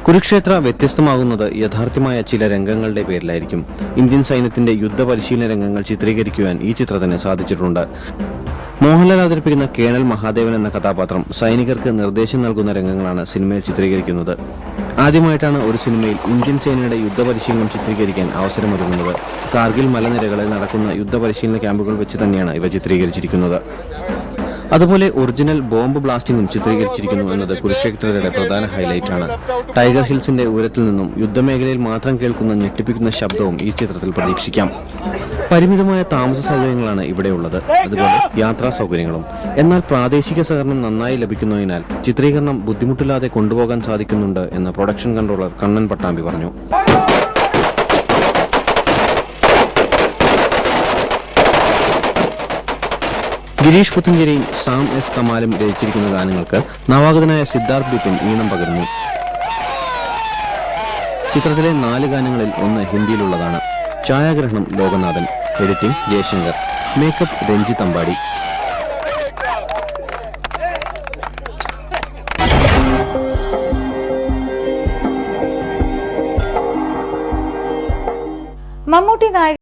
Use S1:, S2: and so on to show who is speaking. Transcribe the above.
S1: കുരുക്ഷേത്ര വ്യത്യസ്തമാകുന്നത് യഥാർത്ഥമായ ചില രംഗങ്ങളുടെ പേരിലായിരിക്കും. ഇന്ത്യൻ സൈന്യത്തിന്റെ യുദ്ധ പരിശീലന രംഗങ്ങൾ ചിത്രീകരിക്കുവാൻ ഈ ചിത്രത്തിന് സാധിച്ചിട്ടുണ്ട്. മോഹൻലാൽ അവതരിപ്പിക്കുന്ന കേണൽ മഹാദേവൻ എന്ന കഥാപാത്രം സൈനികർക്ക് നിർദ്ദേശം നൽകുന്ന രംഗങ്ങളാണ് സിനിമയിൽ ചിത്രീകരിക്കുന്നത്. ആദ്യമായിട്ടാണ് ഒരു സിനിമയിൽ ഇന്ത്യൻ സേനയുടെ യുദ്ധ പരിശീലനം ചിത്രീകരിക്കാൻ അവസരമൊരുങ്ങുന്നത്. കാർഗിൽ മലനിരകളിൽ നടക്കുന്ന യുദ്ധ പരിശീലന ക്യാമ്പുകൾ വെച്ച് തന്നെയാണ് ഇവ ചിത്രീകരിച്ചിരിക്കുന്നത്. അതുപോലെ ഒറിജിനൽ ബോംബ് ബ്ലാസ്റ്റിംഗും ചിത്രീകരിച്ചിരിക്കുന്നു എന്നത് കുരുക്ഷേത്രയുടെ പ്രധാന ഹൈലൈറ്റാണ്. ടൈഗർ ഹിൽസിന്റെ ഉയരത്തിൽ നിന്നും യുദ്ധമേഖലയിൽ മാത്രം കേൾക്കുന്ന ഞെട്ടിപ്പിക്കുന്ന ശബ്ദവും ഈ ചിത്രത്തിൽ പ്രതീക്ഷിക്കാം. പരിമിതമായ താമസ സൗകര്യങ്ങളാണ് ഇവിടെയുള്ളത്, അതുപോലെ യാത്രാ സൗകര്യങ്ങളും. എന്നാൽ പ്രാദേശിക സഹകരണം നന്നായി ലഭിക്കുന്നതിനാൽ ചിത്രീകരണം ബുദ്ധിമുട്ടില്ലാതെ കൊണ്ടുപോകാൻ സാധിക്കുന്നുണ്ട് എന്ന് പ്രൊഡക്ഷൻ കൺട്രോളർ കണ്ണൻ പട്ടാമ്പി പറഞ്ഞു. ഗിരീഷ് പുത്തഞ്ചേരിയും സാം എസ് കമാലും രചിച്ചിരിക്കുന്ന ഗാനങ്ങൾക്ക് നവാഗതനായ സിദ്ധാർത്ഥ് ബിപിൻ ഈണം പകരുന്നു. ചിത്രത്തിലെ 4 ഗാനങ്ങളിൽ 1 ഹിന്ദിയിലുള്ളതാണ്. ഛായാഗ്രഹണം ലോകനാഥൻ, എഡിറ്റിംഗ് ജയശങ്കർ, മേക്കപ്പ് രഞ്ജിത്ത് അമ്പാടി.
S2: മമ്മൂട്ടി നായകൻ